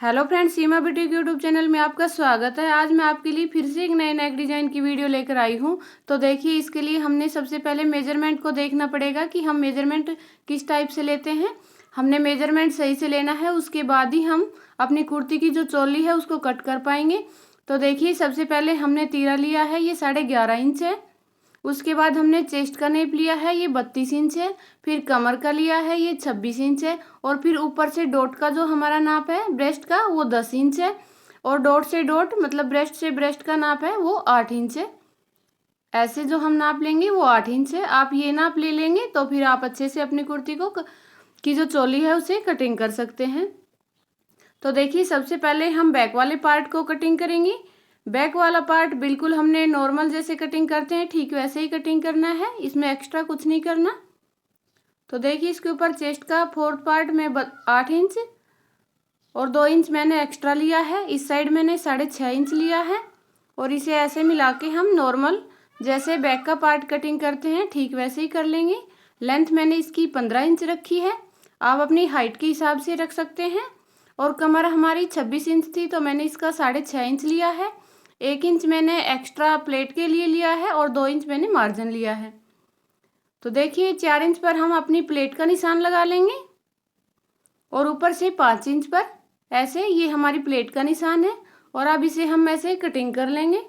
Hello friends, सीमा boutique YouTube channel में आपका स्वागत है। आज मैं आपके लिए फिर से एक नए नेक डिज़ाइन की वीडियो लेकर आई हूँ। तो देखिए, इसके लिए हमने सबसे पहले मेजरमेंट को देखना पड़ेगा कि हम मेजरमेंट किस टाइप से लेते हैं। हमने मेजरमेंट सही से लेना है, उसके बाद ही हम अपनी कुर्ती की जो चोली है उसको कट कर पाएंगे। तो देखिए, सबसे पहले हमने तीरा लिया है, ये 11.5 इंच है। उसके बाद हमने चेस्ट का नेप लिया है, ये 32 इंच है। फिर कमर का लिया है, ये 26 इंच है। और फिर ऊपर से डॉट का जो हमारा नाप है ब्रेस्ट का, वो 10 इंच है। और डॉट से डॉट मतलब ब्रेस्ट से ब्रेस्ट का नाप है वो 8 इंच है। ऐसे जो हम नाप लेंगे वो 8 इंच है। आप ये नाप ले लेंगे तो फिर आप अच्छे से अपनी कुर्ती को की जो चोली है उसे कटिंग कर सकते हैं। तो देखिए, सबसे पहले हम बैक वाले पार्ट को कटिंग करेंगे। बैक वाला पार्ट बिल्कुल हमने नॉर्मल जैसे कटिंग करते हैं ठीक वैसे ही कटिंग करना है, इसमें एक्स्ट्रा कुछ नहीं करना। तो देखिए, इसके ऊपर चेस्ट का फोर्थ पार्ट में 8 इंच और 2 इंच मैंने एक्स्ट्रा लिया है। इस साइड मैंने 6.5 इंच लिया है और इसे ऐसे मिला के हम नॉर्मल जैसे बैक का पार्ट कटिंग करते हैं ठीक वैसे ही कर लेंगे। लेंथ मैंने इसकी 15 इंच रखी है, आप अपनी हाइट के हिसाब से रख सकते हैं। और कमर हमारी 26 इंच थी तो मैंने इसका 6.5 इंच लिया है। 1 इंच मैंने एक्स्ट्रा प्लेट के लिए लिया है और 2 इंच मैंने मार्जिन लिया है। तो देखिए, 4 इंच पर हम अपनी प्लेट का निशान लगा लेंगे और ऊपर से 5 इंच पर ऐसे ये हमारी प्लेट का निशान है। और अब इसे हम ऐसे कटिंग कर लेंगे।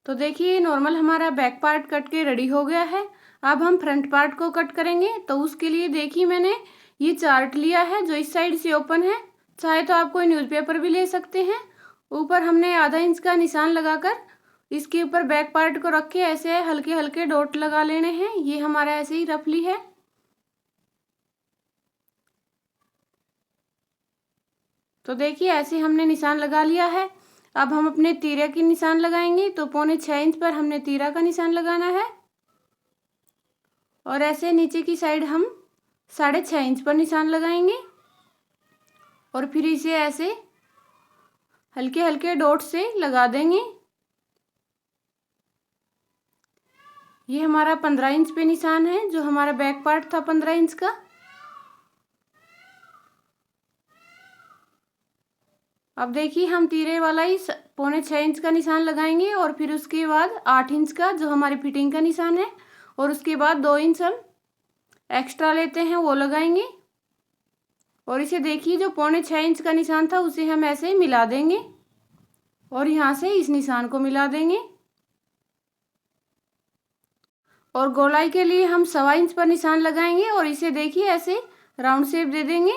तो देखिए, नॉर्मल हमारा बैक पार्ट कट के रेडी हो गया है। अब हम फ्रंट पार्ट को कट करेंगे। तो उसके लिए देखिए, मैंने ये चार्ट लिया है जो इस साइड से ओपन है। चाहे तो आप कोई न्यूज़पेपर भी ले सकते हैं। ऊपर हमने आधा इंच का निशान लगाकर इसके ऊपर बैक पार्ट को रख के ऐसे हल्के हल्के डॉट लगा लेने हैं। ये हमारा ऐसे ही रफली है। तो देखिए, ऐसे हमने निशान लगा लिया है। अब हम अपने तीरे की निशान लगाएंगे। तो 6.25 इंच पर हमने तीरा का निशान लगाना है और ऐसे नीचे की साइड हम 6.5 इंच पर निशान लगाएंगे और फिर इसे ऐसे हल्के हल्के डॉट से लगा देंगे। ये हमारा 15 इंच पे निशान है, जो हमारा बैक पार्ट था 15 इंच का। अब देखिए, हम तीरे वाला ही 6.25 इंच का निशान लगाएंगे और फिर उसके बाद 8 इंच का जो हमारी फिटिंग का निशान है और उसके बाद 2 इंच हम एक्स्ट्रा लेते हैं वो लगाएंगे। और इसे देखिए, जो 6.25 इंच का निशान था उसे हम ऐसे मिला देंगे और यहाँ से इस निशान को मिला देंगे। और गोलाई के लिए हम 1.25 इंच पर निशान लगाएंगे और इसे देखिए ऐसे राउंड शेप दे देंगे।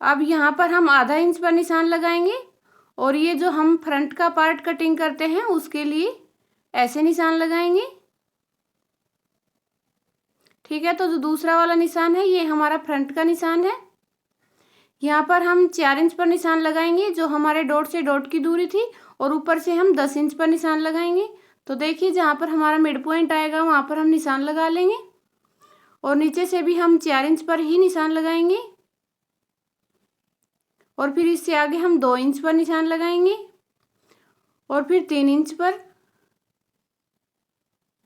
अब यहाँ पर हम आधा इंच पर निशान लगाएंगे और ये जो हम फ्रंट का पार्ट कटिंग करते हैं उसके लिए ऐसे निशान लगाएंगे। ठीक है, तो जो दूसरा वाला निशान है ये हमारा फ्रंट का निशान है। यहाँ पर हम 4 इंच पर निशान लगाएंगे जो हमारे डॉट से डॉट की दूरी थी और ऊपर से हम 10 इंच पर निशान लगाएंगे। तो देखिए, जहाँ पर हमारा मिड पॉइंट आएगा वहाँ पर हम निशान लगा लेंगे और नीचे से भी हम 4 इंच पर ही निशान लगाएंगे और फिर इससे आगे हम 2 इंच पर निशान लगाएंगे और फिर 3 इंच पर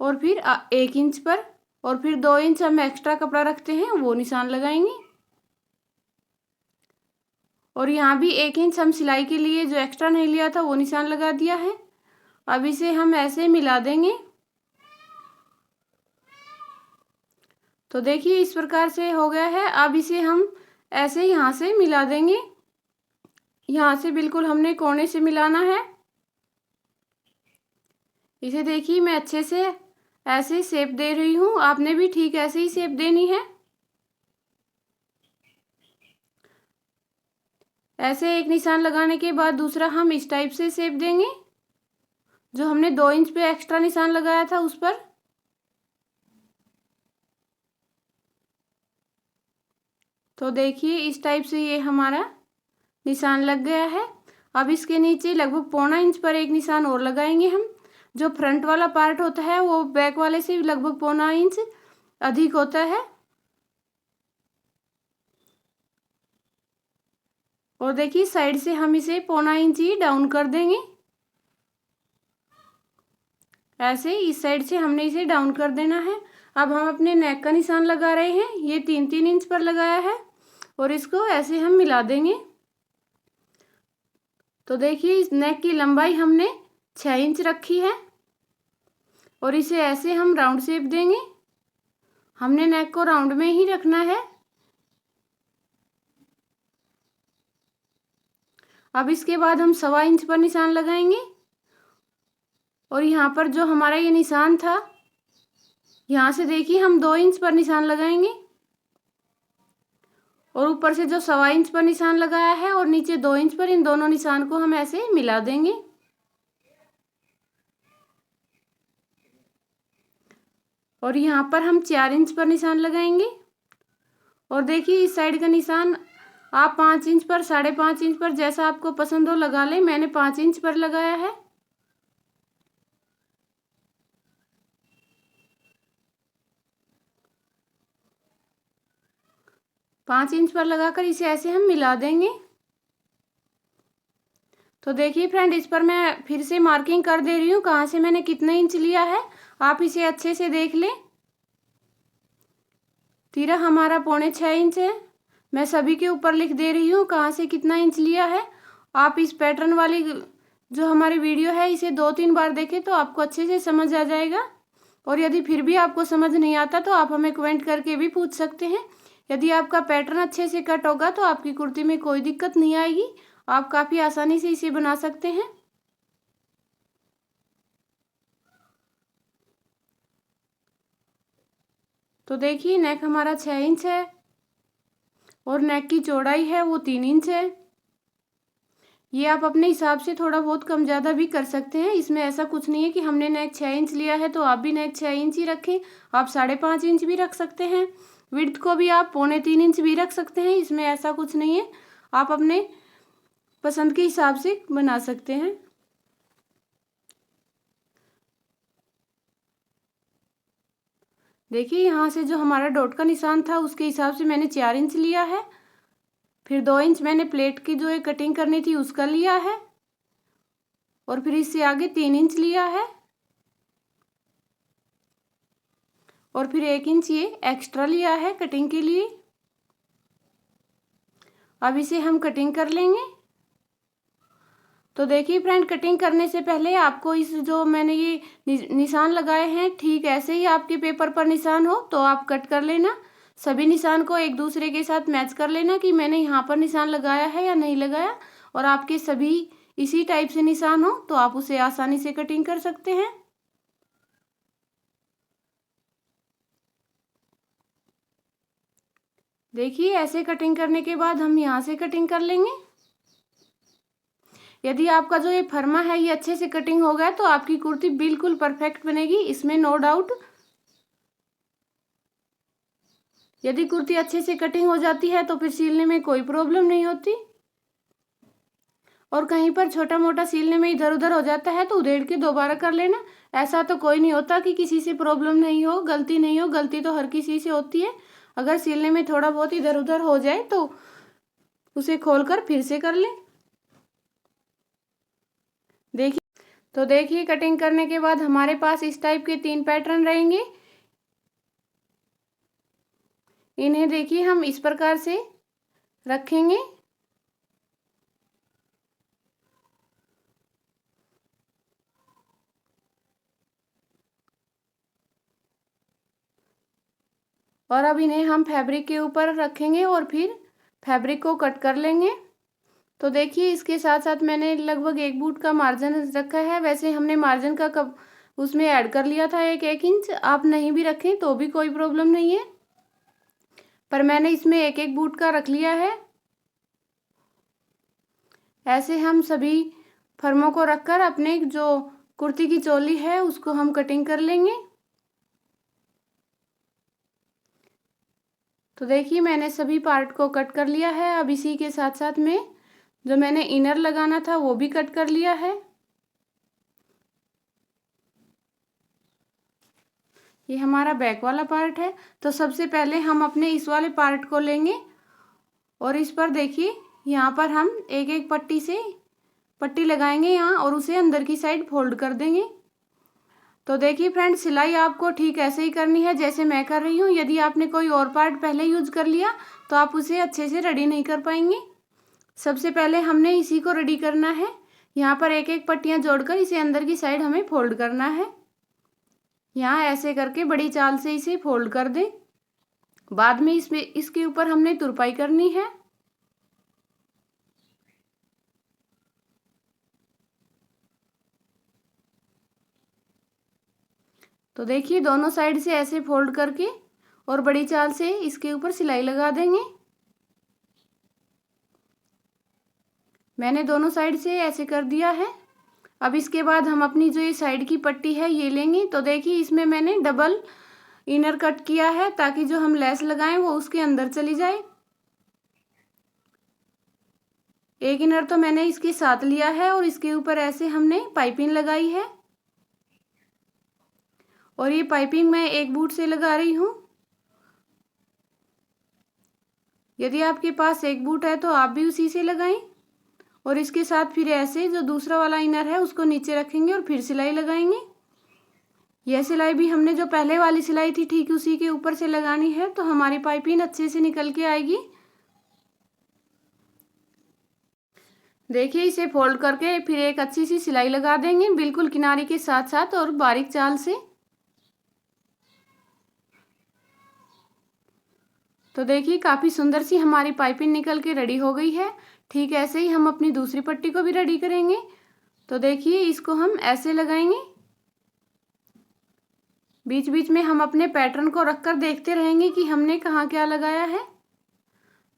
और फिर 1 इंच पर और फिर 2 इंच हम एक्स्ट्रा कपड़ा रखते हैं वो निशान लगाएंगे। और यहाँ भी 1 इंच हम सिलाई के लिए जो एक्स्ट्रा नहीं लिया था वो निशान लगा दिया है। अब इसे हम ऐसे मिला देंगे। तो देखिए, इस प्रकार से हो गया है। अब इसे हम ऐसे यहाँ से मिला देंगे। यहाँ से बिल्कुल हमने कोने से मिलाना है। इसे देखिए, मैं अच्छे से ऐसे शेप दे रही हूँ, आपने भी ठीक ऐसे ही शेप देनी है। ऐसे एक निशान लगाने के बाद दूसरा हम इस टाइप से शेप देंगे, जो हमने 2 इंच पे एक्स्ट्रा निशान लगाया था उस पर। तो देखिए, इस टाइप से ये हमारा निशान लग गया है। अब इसके नीचे लगभग 1.25 इंच पर एक निशान और लगाएंगे हम। जो फ्रंट वाला पार्ट होता है वो बैक वाले से लगभग 1.25 इंच अधिक होता है। और देखिए, साइड से हम इसे 1.25 इंच ही डाउन कर देंगे। ऐसे इस साइड से हमने इसे डाउन कर देना है। अब हम अपने नेक का निशान लगा रहे हैं। ये 3-3 इंच पर लगाया है और इसको ऐसे हम मिला देंगे। तो देखिए इस नेक की लंबाई हमने 6 इंच रखी है और इसे ऐसे हम राउंड शेप देंगे। हमने नेक को राउंड में ही रखना है। अब इसके बाद हम 1.25 इंच पर निशान लगाएंगे और यहाँ पर जो हमारा ये निशान था, यहाँ से देखिए हम 2 इंच पर निशान लगाएंगे और ऊपर से जो 1.25 इंच पर निशान लगाया है और नीचे 2 इंच पर, इन दोनों निशान को हम ऐसे मिला देंगे। और यहाँ पर हम 4 इंच पर निशान लगाएंगे और देखिए इस साइड का निशान आप 5 इंच पर, 5.5 इंच पर, जैसा आपको पसंद हो लगा लें। मैंने 5 इंच पर लगाया है। पाँच इंच पर लगाकर इसे ऐसे हम मिला देंगे। तो देखिए फ्रेंड, इस पर मैं फिर से मार्किंग कर दे रही हूँ कहाँ से मैंने कितना इंच लिया है। आप इसे अच्छे से देख लें। तीरा हमारा 6.25 इंच है। मैं सभी के ऊपर लिख दे रही हूँ कहाँ से कितना इंच लिया है। आप इस पैटर्न वाली जो हमारी वीडियो है इसे 2-3 बार देखें तो आपको अच्छे से समझ आ जाएगा। और यदि फिर भी आपको समझ नहीं आता तो आप हमें कमेंट करके भी पूछ सकते हैं। यदि आपका पैटर्न अच्छे से कट होगा तो आपकी कुर्ती में कोई दिक्कत नहीं आएगी। आप काफ़ी आसानी से इसे बना सकते हैं। तो देखिए नेक हमारा 6 इंच है और नेक की चौड़ाई है वो 3 इंच है। ये आप अपने हिसाब से थोड़ा बहुत कम ज़्यादा भी कर सकते हैं। इसमें ऐसा कुछ नहीं है कि हमने नेक 6 इंच लिया है तो आप भी नेक 6 इंच ही रखें। आप 5.5 इंच भी रख सकते हैं। विड्थ को भी आप 2.25 इंच भी रख सकते हैं। इसमें ऐसा कुछ नहीं है, आप अपने पसंद के हिसाब से बना सकते हैं। देखिए यहाँ से जो हमारा डॉट का निशान था उसके हिसाब से मैंने 4 इंच लिया है। फिर 2 इंच मैंने प्लेट की जो एक कटिंग करनी थी उसका लिया है और फिर इससे आगे 3 इंच लिया है और फिर 1 इंच ये एक्स्ट्रा लिया है कटिंग के लिए। अब इसे हम कटिंग कर लेंगे। तो देखिए फ्रेंड, कटिंग करने से पहले आपको इस जो मैंने ये निशान लगाए हैं ठीक ऐसे ही आपके पेपर पर निशान हो तो आप कट कर लेना। सभी निशान को एक दूसरे के साथ मैच कर लेना कि मैंने यहाँ पर निशान लगाया है या नहीं लगाया। और आपके सभी इसी टाइप से निशान हो तो आप उसे आसानी से कटिंग कर सकते हैं। देखिए ऐसे कटिंग करने के बाद हम यहाँ से कटिंग कर लेंगे। यदि आपका जो ये फर्मा है ये अच्छे से कटिंग हो गया तो आपकी कुर्ती बिल्कुल परफेक्ट बनेगी, इसमें नो डाउट। यदि कुर्ती अच्छे से कटिंग हो जाती है तो फिर सिलने में कोई प्रॉब्लम नहीं होती। और कहीं पर छोटा मोटा सिलने में इधर उधर हो जाता है तो उधेड़ के दोबारा कर लेना। ऐसा तो कोई नहीं होता कि किसी से प्रॉब्लम नहीं हो, गलती नहीं हो। गलती तो हर किसी से होती है। अगर सिलने में थोड़ा बहुत इधर उधर हो जाए तो उसे खोलकर फिर से कर लें। देखिए कटिंग करने के बाद हमारे पास इस टाइप के 3 पैटर्न रहेंगे। इन्हें देखिए हम इस प्रकार से रखेंगे। और अब इन्हें हम फैब्रिक के ऊपर रखेंगे और फिर फैब्रिक को कट कर लेंगे। तो देखिए इसके साथ साथ मैंने लगभग 1 बूट का मार्जिन रखा है। वैसे हमने मार्जिन का कब उसमें ऐड कर लिया था 1 इंच। आप नहीं भी रखें तो भी कोई प्रॉब्लम नहीं है, पर मैंने इसमें 1 बूट का रख लिया है। ऐसे हम सभी फर्मों को रखकर अपने जो कुर्ती की चोली है उसको हम कटिंग कर लेंगे। तो देखिए मैंने सभी पार्ट को कट कर लिया है। अब इसी के साथ साथ में जो मैंने इनर लगाना था वो भी कट कर लिया है। ये हमारा बैक वाला पार्ट है। तो सबसे पहले हम अपने इस वाले पार्ट को लेंगे और इस पर देखिए यहाँ पर हम एक पट्टी से पट्टी लगाएंगे यहाँ और उसे अंदर की साइड फोल्ड कर देंगे। तो देखिए फ्रेंड, सिलाई आपको ठीक ऐसे ही करनी है जैसे मैं कर रही हूँ। यदि आपने कोई और पार्ट पहले यूज कर लिया तो आप उसे अच्छे से रेडी नहीं कर पाएंगे। सबसे पहले हमने इसी को रेडी करना है। यहाँ पर एक एक पट्टियाँ जोड़कर इसे अंदर की साइड हमें फोल्ड करना है। यहाँ ऐसे करके बड़ी चाल से इसे फोल्ड कर दें। बाद में इसके ऊपर हमने तुरपाई करनी है। तो देखिए दोनों साइड से ऐसे फोल्ड करके और बड़ी चाल से इसके ऊपर सिलाई लगा देंगे। मैंने दोनों साइड से ऐसे कर दिया है। अब इसके बाद हम अपनी जो ये साइड की पट्टी है ये लेंगे। तो देखिए इसमें मैंने डबल इनर कट किया है ताकि जो हम लेस लगाएं वो उसके अंदर चली जाए। एक इनर तो मैंने इसके साथ लिया है और इसके ऊपर ऐसे हमने पाइपिंग लगाई है। और ये पाइपिंग मैं एक बूट से लगा रही हूँ। यदि आपके पास एक बूट है तो आप भी उसी से लगाएं। और इसके साथ फिर ऐसे जो दूसरा वाला इनर है उसको नीचे रखेंगे और फिर सिलाई लगाएंगे। यह सिलाई भी हमने जो पहले वाली सिलाई थी ठीक उसी के ऊपर से लगानी है, तो हमारी पाइपिंग अच्छे से निकल के आएगी। देखिए इसे फोल्ड करके फिर एक अच्छी सी सिलाई लगा देंगे, बिल्कुल किनारे के साथ साथ और बारीक चाल से। तो देखिए काफ़ी सुंदर सी हमारी पाइपिंग निकल के रेडी हो गई है। ठीक ऐसे ही हम अपनी दूसरी पट्टी को भी रेडी करेंगे। तो देखिए इसको हम ऐसे लगाएंगे। बीच बीच में हम अपने पैटर्न को रखकर देखते रहेंगे कि हमने कहाँ क्या लगाया है।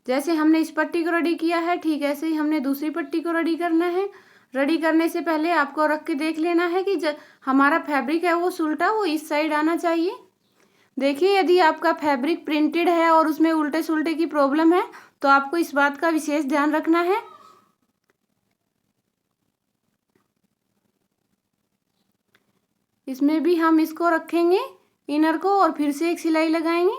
जैसे हमने इस पट्टी को रेडी किया है ठीक ऐसे ही हमने दूसरी पट्टी को रेडी करना है। रेडी करने से पहले आपको रख के देख लेना है कि हमारा फैब्रिक है वो उल्टा वो इस साइड आना चाहिए। देखिए यदि आपका फैब्रिक प्रिंटेड है और उसमें उल्टे सुल्टे की प्रॉब्लम है तो आपको इस बात का विशेष ध्यान रखना है। इसमें भी हम इसको रखेंगे इनर को और फिर से एक सिलाई लगाएंगे।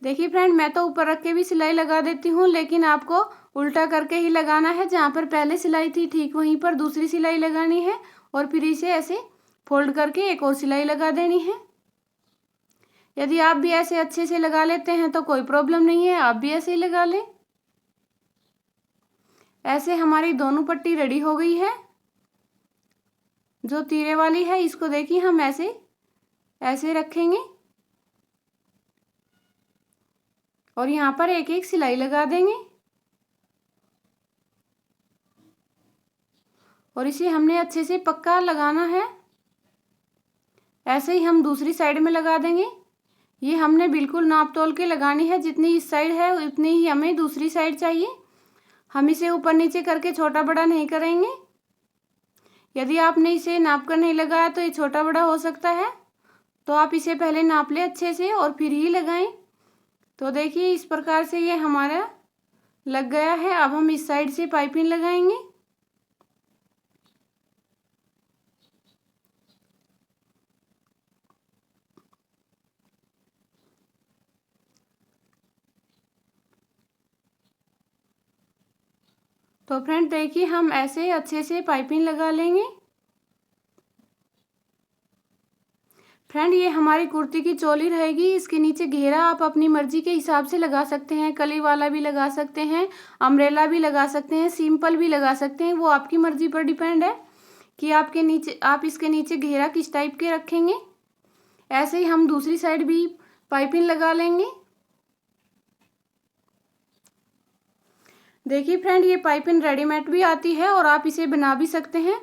देखिए फ्रेंड, मैं तो ऊपर रख के भी सिलाई लगा देती हूँ, लेकिन आपको उल्टा करके ही लगाना है। जहाँ पर पहले सिलाई थी ठीक वहीं पर दूसरी सिलाई लगानी है और फिर इसे ऐसे फोल्ड करके एक और सिलाई लगा देनी है। यदि आप भी ऐसे अच्छे से लगा लेते हैं तो कोई प्रॉब्लम नहीं है, आप भी ऐसे ही लगा लें। ऐसे हमारी दोनों पट्टी रेडी हो गई है। जो तीरे वाली है इसको देखिए हम ऐसे ऐसे रखेंगे और यहाँ पर एक एक सिलाई लगा देंगे और इसे हमने अच्छे से पक्का लगाना है। ऐसे ही हम दूसरी साइड में लगा देंगे। ये हमने बिल्कुल नाप तोल के लगानी है, जितनी इस साइड है उतनी ही हमें दूसरी साइड चाहिए। हम इसे ऊपर नीचे करके छोटा बड़ा नहीं करेंगे। यदि आपने इसे नाप कर नहीं लगाया तो ये छोटा बड़ा हो सकता है, तो आप इसे पहले नाप लें अच्छे से और फिर ही लगाएं। तो देखिए इस प्रकार से ये हमारा लग गया है। अब हम इस साइड से पाइपिंग लगाएंगे। तो फ्रेंड देखिए हम ऐसे अच्छे से पाइपिंग लगा लेंगे। फ्रेंड ये हमारी कुर्ती की चोली रहेगी। इसके नीचे घेरा आप अपनी मर्जी के हिसाब से लगा सकते हैं। कली वाला भी लगा सकते हैं, अम्ब्रेला भी लगा सकते हैं, सिंपल भी लगा सकते हैं। वो आपकी मर्जी पर डिपेंड है कि आप इसके नीचे घेरा किस टाइप के रखेंगे। ऐसे ही हम दूसरी साइड भी पाइपिंग लगा लेंगे। देखिए फ्रेंड ये पाइपिंग रेडीमेड भी आती है और आप इसे बना भी सकते हैं।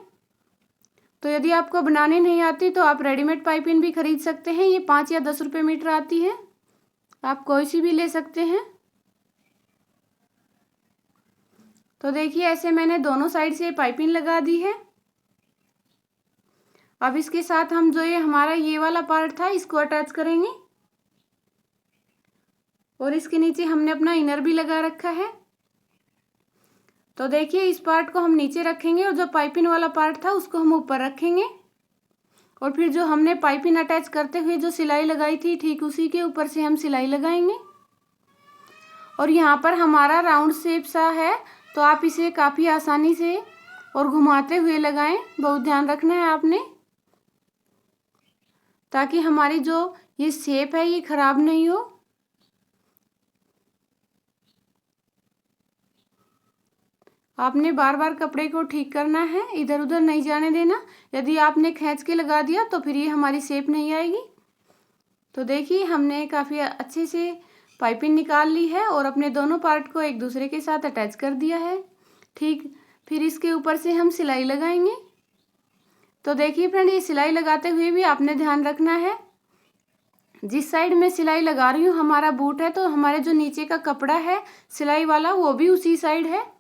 तो यदि आपको बनाने नहीं आती तो आप रेडीमेड पाइपिंग भी खरीद सकते हैं। ये 5 या 10 रुपये मीटर आती है, आप कोई सी भी ले सकते हैं। तो देखिए ऐसे मैंने दोनों साइड से पाइपिंग लगा दी है। अब इसके साथ हम जो ये हमारा ये वाला पार्ट था इसको अटैच करेंगे और इसके नीचे हमने अपना इनर भी लगा रखा है। तो देखिए इस पार्ट को हम नीचे रखेंगे और जो पाइपिंग वाला पार्ट था उसको हम ऊपर रखेंगे और फिर जो हमने पाइपिंग अटैच करते हुए जो सिलाई लगाई थी ठीक उसी के ऊपर से हम सिलाई लगाएंगे। और यहाँ पर हमारा राउंड शेप सा है, तो आप इसे काफ़ी आसानी से और घुमाते हुए लगाएं। बहुत ध्यान रखना है आपने। ताकि हमारी जो ये शेप है ये ख़राब नहीं हो। आपने बार बार कपड़े को ठीक करना है, इधर उधर नहीं जाने देना। यदि आपने खींच के लगा दिया तो फिर ये हमारी शेप नहीं आएगी। तो देखिए हमने काफ़ी अच्छे से पाइपिंग निकाल ली है और अपने दोनों पार्ट को एक दूसरे के साथ अटैच कर दिया है। ठीक, फिर इसके ऊपर से हम सिलाई लगाएंगे। तो देखिए फ्रेंड, ये सिलाई लगाते हुए भी आपने ध्यान रखना है, जिस साइड में सिलाई लगा रही हूँ हमारा बूट है, तो हमारे जो नीचे का कपड़ा है सिलाई वाला वो भी उसी साइड है।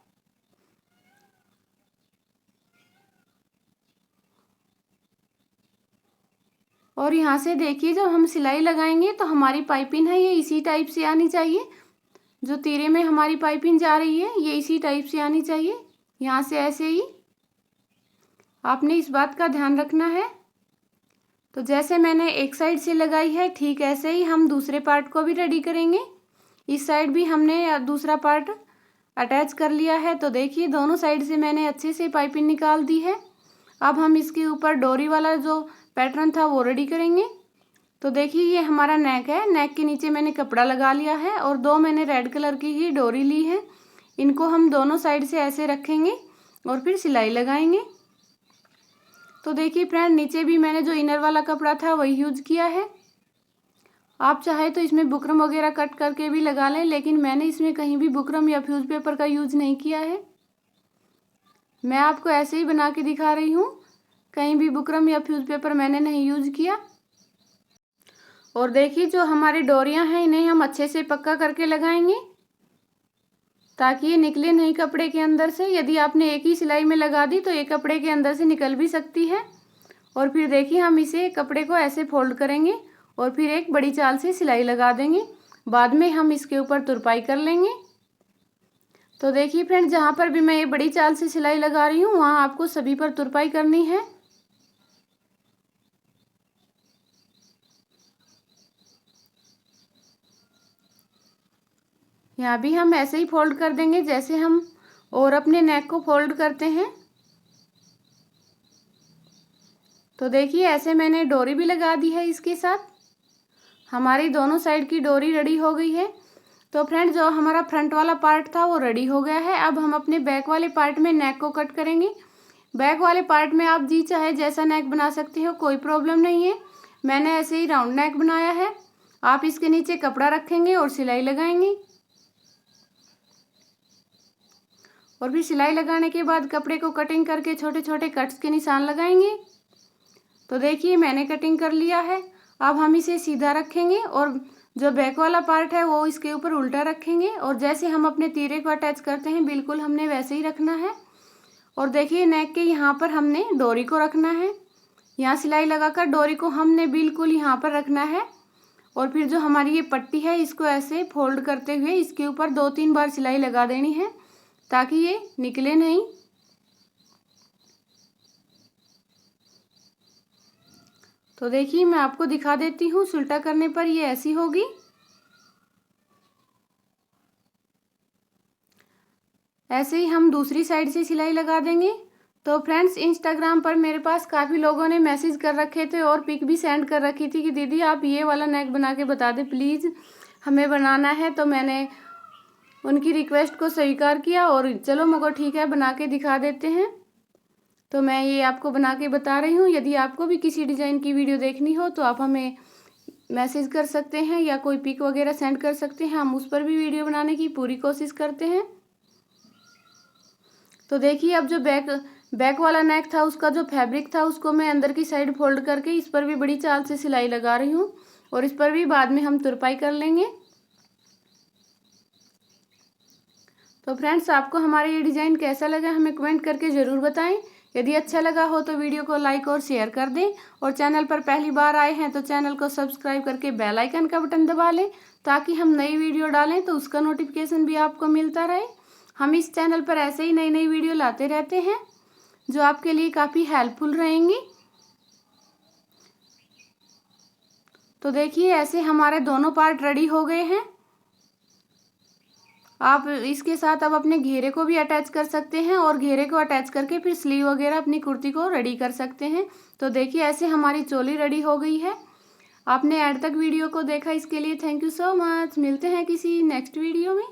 और यहाँ से देखिए जब हम सिलाई लगाएंगे तो हमारी पाइपिंग है ये इसी टाइप से आनी चाहिए। जो तीरे में हमारी पाइपिंग जा रही है ये इसी टाइप से आनी चाहिए, यहाँ से ऐसे ही। आपने इस बात का ध्यान रखना है। तो जैसे मैंने एक साइड से लगाई है ठीक ऐसे ही हम दूसरे पार्ट को भी रेडी करेंगे। इस साइड भी हमने दूसरा पार्ट अटैच कर लिया है। तो देखिए दोनों साइड से मैंने अच्छे से पाइपिंग निकाल दी है। अब हम इसके ऊपर डोरी वाला जो पैटर्न था वो रेडी करेंगे। तो देखिए ये हमारा नेक है, नेक के नीचे मैंने कपड़ा लगा लिया है और दो मैंने रेड कलर की ही डोरी ली है। इनको हम दोनों साइड से ऐसे रखेंगे और फिर सिलाई लगाएंगे। तो देखिए फ्रेंड, नीचे भी मैंने जो इनर वाला कपड़ा था वही यूज किया है। आप चाहे तो इसमें बुकरम वगैरह कट करके भी लगा लें, लेकिन मैंने इसमें कहीं भी बुकरम या फ्यूज पेपर का यूज नहीं किया है। मैं आपको ऐसे ही बना के दिखा रही हूँ, कहीं भी बुकरम या फ्यूज पेपर मैंने नहीं यूज किया। और देखिए जो हमारी डोरियां हैं इन्हें हम अच्छे से पक्का करके लगाएंगे ताकि ये निकले नहीं कपड़े के अंदर से। यदि आपने एक ही सिलाई में लगा दी तो ये कपड़े के अंदर से निकल भी सकती है। और फिर देखिए हम इसे कपड़े को ऐसे फोल्ड करेंगे और फिर एक बड़ी चाल से सिलाई लगा देंगे। बाद में हम इसके ऊपर तुरपाई कर लेंगे। तो देखिए फ्रेंड, जहाँ पर भी मैं ये बड़ी चाल से सिलाई लगा रही हूँ वहाँ आपको सभी पर तुरपाई करनी है। यहाँ भी हम ऐसे ही फोल्ड कर देंगे जैसे हम और अपने नेक को फोल्ड करते हैं। तो देखिए ऐसे मैंने डोरी भी लगा दी है। इसके साथ हमारी दोनों साइड की डोरी रेडी हो गई है। तो फ्रेंड, जो हमारा फ्रंट वाला पार्ट था वो रेडी हो गया है। अब हम अपने बैक वाले पार्ट में नेक को कट करेंगे। बैक वाले पार्ट में आप जी चाहे जैसा नेक बना सकते हो, कोई प्रॉब्लम नहीं है। मैंने ऐसे ही राउंड नेक बनाया है। आप इसके नीचे कपड़ा रखेंगे और सिलाई लगाएंगे और फिर सिलाई लगाने के बाद कपड़े को कटिंग करके छोटे छोटे कट्स के निशान लगाएंगे। तो देखिए मैंने कटिंग कर लिया है। अब हम इसे सीधा रखेंगे और जो बैक वाला पार्ट है वो इसके ऊपर उल्टा रखेंगे और जैसे हम अपने तीरे को अटैच करते हैं बिल्कुल हमने वैसे ही रखना है। और देखिए नेक के यहाँ पर हमने डोरी को रखना है। यहाँ सिलाई लगाकर डोरी को हमने बिल्कुल यहाँ पर रखना है और फिर जो हमारी ये पट्टी है इसको ऐसे फोल्ड करते हुए इसके ऊपर 2-3 बार सिलाई लगा देनी है ताकि ये निकले नहीं। तो देखिए मैं आपको दिखा देती हूँ, उल्टा करने पर ये ऐसी होगी। ऐसे ही हम दूसरी साइड से सिलाई लगा देंगे। तो फ्रेंड्स, इंस्टाग्राम पर मेरे पास काफ़ी लोगों ने मैसेज कर रखे थे और पिक भी सेंड कर रखी थी कि दीदी आप ये वाला नेक बना के बता दें प्लीज़, हमें बनाना है। तो मैंने उनकी रिक्वेस्ट को स्वीकार किया और चलो मगर ठीक है बना के दिखा देते हैं। तो मैं ये आपको बना के बता रही हूँ। यदि आपको भी किसी डिज़ाइन की वीडियो देखनी हो तो आप हमें मैसेज कर सकते हैं या कोई पिक वगैरह सेंड कर सकते हैं, हम उस पर भी वीडियो बनाने की पूरी कोशिश करते हैं। तो देखिए अब जो बैक वाला नेक था उसका जो फैब्रिक था उसको मैं अंदर की साइड फोल्ड करके इस पर भी बड़ी चाल से सिलाई लगा रही हूँ और इस पर भी बाद में हम तुरपाई कर लेंगे। तो फ्रेंड्स, आपको हमारा ये डिज़ाइन कैसा लगा हमें कमेंट करके ज़रूर बताएं। यदि अच्छा लगा हो तो वीडियो को लाइक और शेयर कर दें और चैनल पर पहली बार आए हैं तो चैनल को सब्सक्राइब करके बेल आइकन का बटन दबा लें ताकि हम नई वीडियो डालें तो उसका नोटिफिकेशन भी आपको मिलता रहे। हम इस चैनल पर ऐसे ही नई नई वीडियो लाते रहते हैं जो आपके लिए काफ़ी हेल्पफुल रहेंगी। तो देखिए ऐसे हमारे दोनों पार्ट रेडी हो गए हैं। आप इसके साथ अब अपने घेरे को भी अटैच कर सकते हैं और घेरे को अटैच करके फिर स्लीव वगैरह अपनी कुर्ती को रेडी कर सकते हैं। तो देखिए ऐसे हमारी चोली रेडी हो गई है। आपने एंड तक वीडियो को देखा, इसके लिए थैंक यू सो मच। मिलते हैं किसी नेक्स्ट वीडियो में।